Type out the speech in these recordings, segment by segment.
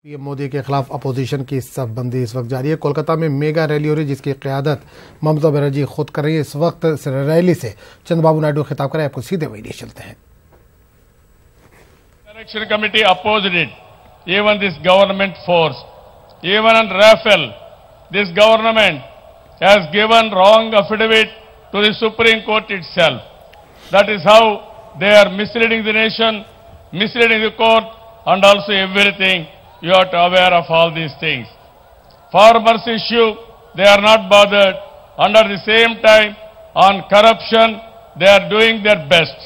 P M Modi کے خلاف opposition کی صف بندی اس وقت جاری ہے۔ کولکاتہ میں میگا ریلی ہو رہی ہے جس کی قیادت ممتا بنرجی خود کر رہی ہے۔ اس وقت ریلی سے چند بابو نائیڈو خطاب کر رہے ہیں۔ آپ کو سیدھے ویڈیو چلتے ہیں۔ Election committee opposed it. Even this government force, even on Rafale, this government has given wrong affidavit to the Supreme Court itself. That is how they are misleading the nation, misleading the court, and also everything. You are to aware of all these things. Farmers issue, they are not bothered. Under the same time, on corruption, they are doing their best.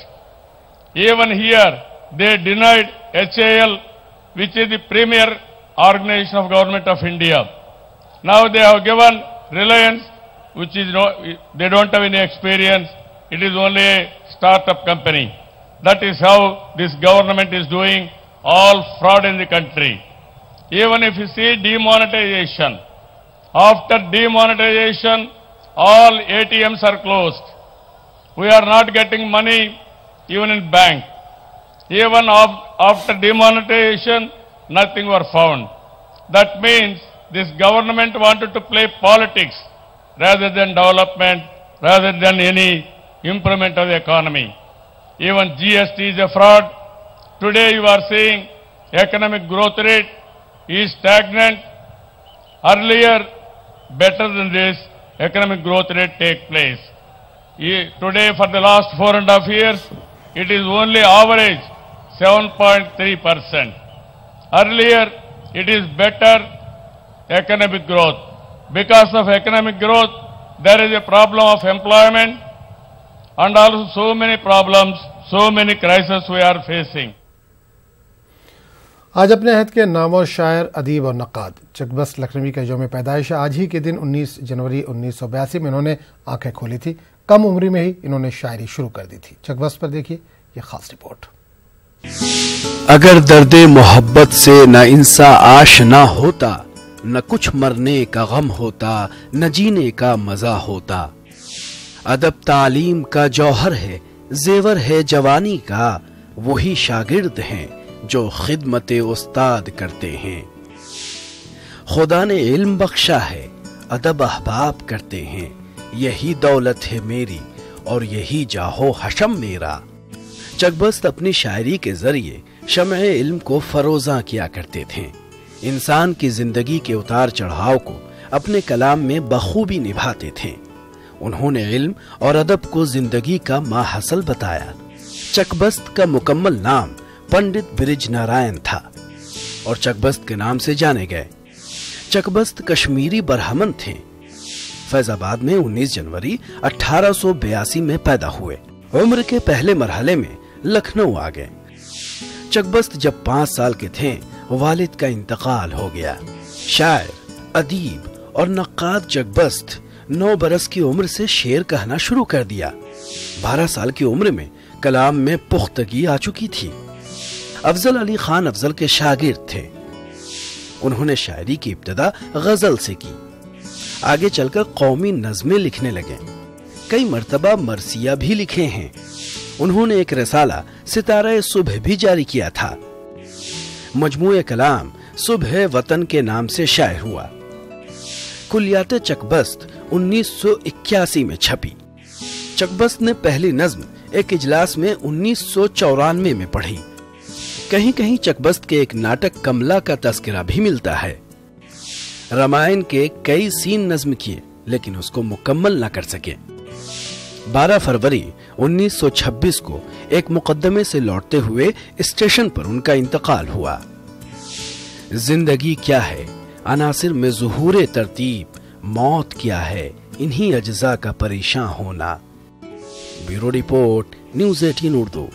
Even here, they denied HAL, which is the premier organization of Government of India. Now they have given Reliance, which is they don't have any experience. It is only a startup company. That is how this government is doing all fraud in the country. Even if you see demonetization, after demonetization, all ATMs are closed. We are not getting money even in bank. Even after demonetization, nothing were found. That means this government wanted to play politics rather than development, rather than any improvement of the economy. Even GST is a fraud. Today you are seeing economic growth rate is stagnant. Earlier, better than this, economic growth rate take place. Today, for the last 4.5 years, it is only average 7.3%. Earlier, it is better economic growth. Because of economic growth, there is a problem of employment and also so many problems, so many crises we are facing. آج اپنے عہد کے نامور شاعر، ادیب اور نقاد چک بست لکھنوی کا یوم پیدائش ہے۔ آج ہی کے دن 19 جنوری 1982 میں انہوں نے آنکھیں کھولی تھی۔ کم عمری میں ہی انہوں نے شاعری شروع کر دی تھی۔ چک بست پر دیکھیے یہ خاص رپورٹ۔ اگر درد محبت سے نہ انسان آشنا ہوتا، نہ کچھ مرنے کا غم ہوتا، نہ جینے کا مزہ ہوتا۔ ادب تعلیم کا جوہر ہے، زیور ہے جوانی کا، وہی شاگرد ہیں جو خدمت استاد کرتے ہیں۔ خدا نے علم بخشا ہے، ادب احباب کرتے ہیں، یہی دولت ہے میری اور یہی جاہو حشم میرا۔ چک بست اپنی شاعری کے ذریعے شمع علم کو فروزاں کیا کرتے تھے۔ انسان کی زندگی کے اتار چڑھاؤ کو اپنے کلام میں بخوبی نبھاتے تھے۔ انہوں نے علم اور ادب کو زندگی کا ماحصل بتایا۔ چک بست کا مکمل نام پنڈت برج نارائن تھا اور چک بست کے نام سے جانے گئے۔ چک بست کشمیری برہمن تھے۔ فیض آباد میں 19 جنوری 1882 میں پیدا ہوئے۔ عمر کے پہلے مرحلے میں لکھنؤ آ گئے۔ چک بست جب 5 سال کے تھے والد کا انتقال ہو گیا۔ شاعر، ادیب اور نقاد چک بست 9 برس کی عمر سے شعر کہنا شروع کر دیا۔ 12 سال کی عمر میں کلام میں پختگی آ چکی تھی۔ افضل علی خان افضل کے شاگرد تھے۔ انہوں نے شاعری کی ابتدا غزل سے کی۔ آگے چل کر قومی نظمیں لکھنے لگے۔ کئی مرتبہ مرثیہ بھی لکھے ہیں۔ انہوں نے ایک رسالہ ستارہ صبح بھی جاری کیا تھا۔ مجموعہ کلام صبح وطن کے نام سے شائع ہوا۔ کلیات چک بست 1981 میں چھپی۔ چک بست نے پہلی نظم ایک اجلاس میں 1994 میں پڑھی۔ کہیں کہیں چک بست کے ایک ناٹک کملا کا تذکرہ بھی ملتا ہے۔ رامائن کے کئی سین نظم کیے لیکن اس کو مکمل نہ کر سکے۔ 12 فروری 1926 کو ایک مقدمے سے لوٹتے ہوئے اسٹیشن پر ان کا انتقال ہوا۔ زندگی کیا ہے؟ عناصر میں ظہور ترتیب، موت کیا ہے؟ انہی اجزاء کا پریشاں ہونا۔ Bureau report, news 18 Urdu.